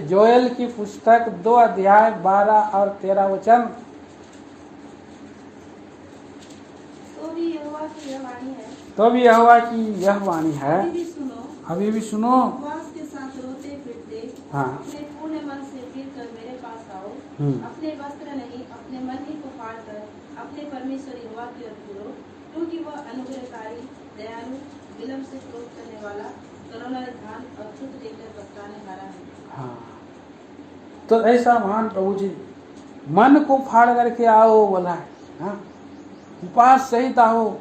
जोएल की पुस्तक 2 अध्याय 12 और 13 वचन। तो भी यहोवा की यह वाणी है, तो भी यहोवा की यह वाणी है, अभी भी सुनो, उपवास के साथ रोते फिरते हाँ अपने पूर्ण मन से फिर कर मेरे पास आओ। अपने वस्त्र नहीं, अपने मन ही को फाड़ कर अपने परमेश्वर यहोवा की ओर फिरो, क्योंकि वह अनुग्रहकारी, दयालु, विलम्ब से क्रोध करने वाला, करुणा निधान और छुट देकर पछताने वाला है। हाँ, तो ऐसा महान प्रभु जी मन को फाड़ करके आओ बोला है। हाँ, उपवास सहित आओ।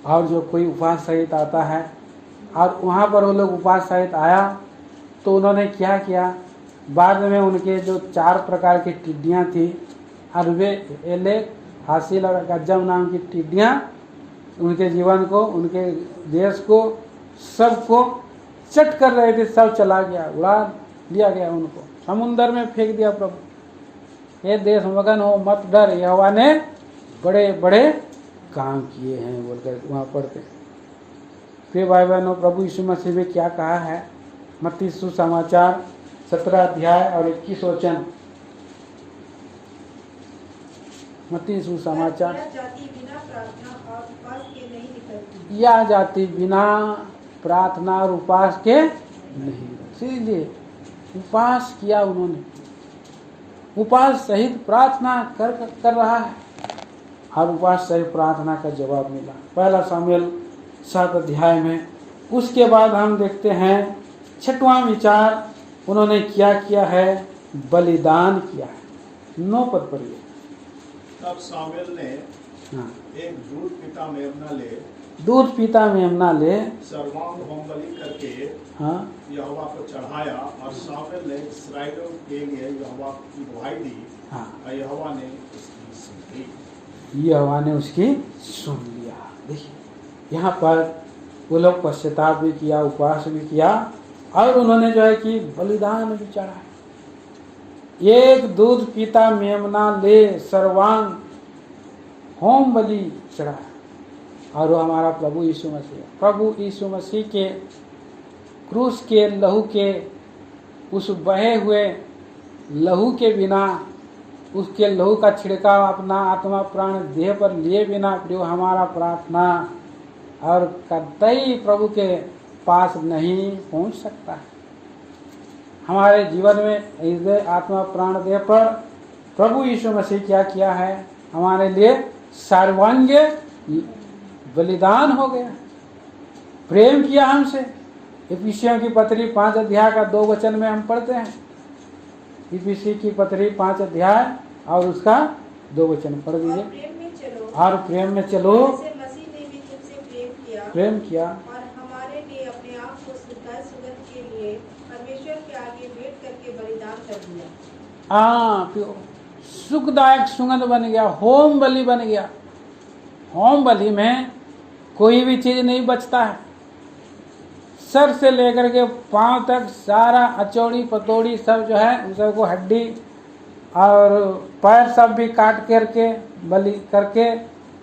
और जो कोई उपवास सहित आता है, और वहाँ पर वो लोग उपवास सहित आया तो उन्होंने क्या किया, बाद में उनके जो 4 प्रकार की टिड्डियाँ थी, अरबे, एलेक, हासिल और गज्जम नाम की टिड्डियाँ उनके जीवन को, उनके देश को, सबको चट कर रहे थे। सब चला गया, उड़ा लिया गया, उनको समुंदर में फेंक दिया प्रभु। ये देश मगन हो मत डर, यहोवा ने बड़े बड़े काम किए हैं बोलकर वहाँ पढ़ते। फिर भाई बहनों, प्रभु यीशु मसीह ने क्या कहा है, मत्ती सुसमाचार 17 अध्याय और 21 वचन। मत्ती सुसमाचार, यह जाति बिना प्रार्थना और उपवास के नहीं निकलती। यह जाति बिना प्रार्थना और उपवास के नहीं। इसीलिए उपवास किया उन्होंने, उपवास सहित प्रार्थना कर रहा है, और उपवास सहित प्रार्थना का जवाब मिला। 1 शामुएल 7 अध्याय में। उसके बाद हम देखते हैं 6वां विचार उन्होंने क्या किया है, बलिदान किया है। 9 पद पढ़िए। तब शामुएल ने हाँ, एक दूध पीता मेमना ले सर्वांग होम बलि करके हाँ यहोवा को चढ़ाया, और शामुएल ने इस्राएलियों के लिए यहोवा की दुहाई दी, हाँ, और यहोवा ने उसकी सुन ली। यहोवा ने उसकी सुन लिया। देखिए यहाँ पर वो लोग पश्चाताप भी किया, उपवास भी किया, और उन्होंने जो है कि बलिदान भी चढ़ाया। एक दूध पीता मेमना ले सर्वांग होम बलि चढ़ाया, और वो हमारा प्रभु यीशु मसीह, प्रभु यीशु मसीह के क्रूस के लहू के, उस बहे हुए लहू के बिना, उसके लहू का छिड़काव अपना आत्मा प्राण देह पर लिए बिना प्रभु हमारा प्रार्थना और कतई प्रभु के पास नहीं पहुंच सकता है। हमारे जीवन में हृदय आत्मा प्राण देह पर प्रभु यीशु मसीह क्या किया है, हमारे लिए सर्वांग बलिदान हो गया, प्रेम किया हमसे। इफिसियों की पत्री 5 अध्याय का 2 वचन में हम पढ़ते हैं। इफिसी की पत्री 5 अध्याय और उसका 2 वचन पढ़ दीजिए। और प्रेम में चलो जैसे मसीह ने भी तुमसे प्रेम किया और हमारे लिए अपने आप को सुखदायक सुगंध के लिए परमेश्वर के आगे भेंट करके बलिदान कर दिया। हाँ, सुखदायक सुगंध बन गया, होम बलि बन गया। होम बलि में कोई भी चीज नहीं बचता है, सर से लेकर के पांव तक सारा अचौड़ी पतौड़ी सब जो है उन सबको, हड्डी और पैर सब भी काट करके बलि करके,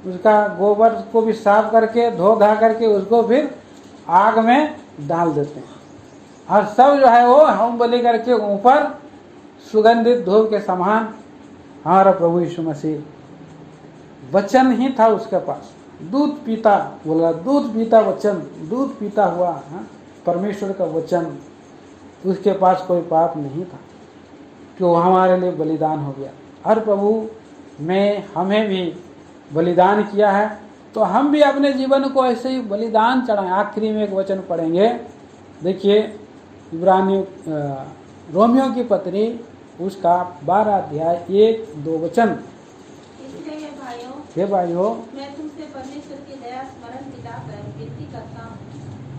उसका गोबर को भी साफ करके धो धा करके उसको फिर आग में डाल देते हैं, और सब जो है वो होम बलि करके ऊपर सुगंधित धूप के समान हमारा प्रभु यीशु मसीह, वचन ही था उसके पास, दूध पीता, बोला दूध पीता वचन, दूध पीता हुआ परमेश्वर का वचन, उसके पास कोई पाप नहीं था कि वो हमारे लिए बलिदान हो गया। हर प्रभु में हमें भी बलिदान किया है, तो हम भी अपने जीवन को ऐसे ही बलिदान चढ़ाएं। आखिरी में एक वचन पढ़ेंगे, देखिए इब्रानियों रोमियो की पत्री उसका 12 अध्याय 1-2 वचन। इसलिए हे भाइयों, मैं तुमसे परमेश्वर की दया स्मरण दिलाकर विनती करता हूँ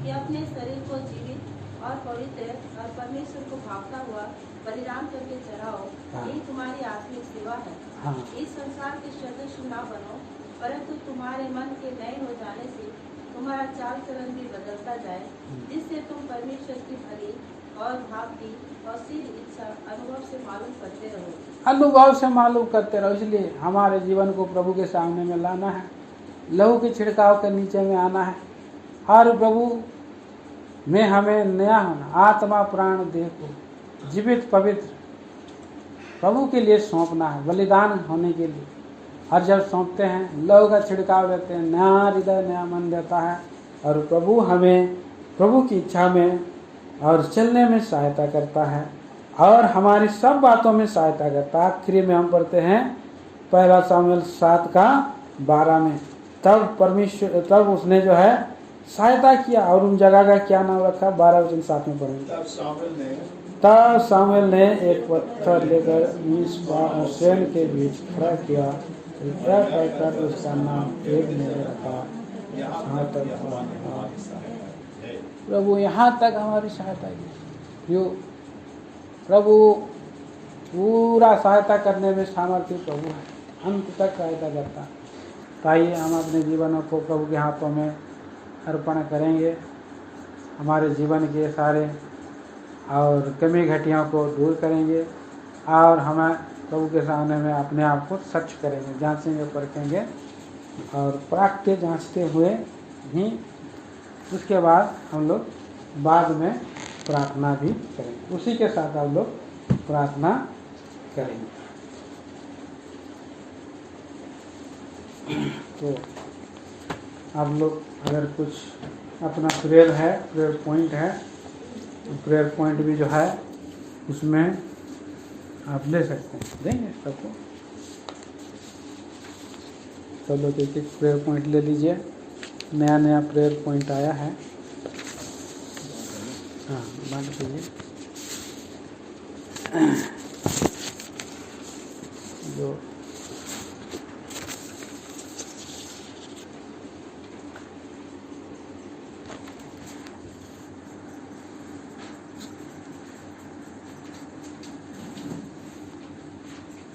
कि अपने शरीर को जीवित और पवित्र और परमेश्वर को भावता हुआ बलिदान करके चढ़ाओ, यही तुम्हारी आत्मिक सेवा है। हाँ। इस संसार के सदस्य न बनो, परंतु तुम्हारे मन के नए हो जाने से तुम्हारा चाल चलन भी बदलता जाए, जिससे तुम परमेश्वर की भली और भावती और सीधी इच्छा अनुभव से मालूम करते रहो। अनुभव से मालूम करते रहो। इसलिए हमारे जीवन को प्रभु के सामने में लाना है, लहू के छिड़काव के नीचे में आना है, हर प्रभु में हमें नया होना, आत्मा प्राण देह को जीवित पवित्र प्रभु के लिए सौंपना है, बलिदान होने के लिए। और जब सौंपते हैं, लहू का छिड़काव देते हैं, नया हृदय नया मन देता है, और प्रभु हमें प्रभु की इच्छा में और चलने में सहायता करता है, और हमारी सब बातों में सहायता करता है। आखिरी में हम पढ़ते हैं 1 सामुएल 7:12 में, तब उसने जो है सहायता किया, और उन जगह का क्या नाम रखा, 12 वचन साथ में पढ़ेंगे। तब सामुएल ने एक पत्थर लेकर मिस्पा के बीच खड़ा किया, कहकर उसका नाम एक ने रखा। प्रभु यहाँ तक हमारी सहायता की, जो प्रभु पूरा सहायता करने में सामर्थ्य प्रभु है, अंत तक सहायता करता है। ताइए हम अपने जीवनों को प्रभु के हाथों में अर्पण करेंगे, हमारे जीवन के सारे और कमी घटियों को दूर करेंगे, और हमें प्रभु के सामने में अपने आप को सच करेंगे, जांचेंगे परखेंगे, और प्राप्त जांचते हुए ही उसके बाद हम लोग बाद में प्रार्थना भी करेंगे। उसी के साथ हम लोग प्रार्थना करेंगे। तो आप लोग अगर कुछ अपना प्रेयर है, प्रेयर पॉइंट है, प्रेयर पॉइंट भी जो है उसमें आप ले सकते हैं, देंगे सबको। सब लोग एक एक प्रेयर पॉइंट ले लीजिए, नया प्रेयर पॉइंट आया है। हाँ, बांट दीजिए। जो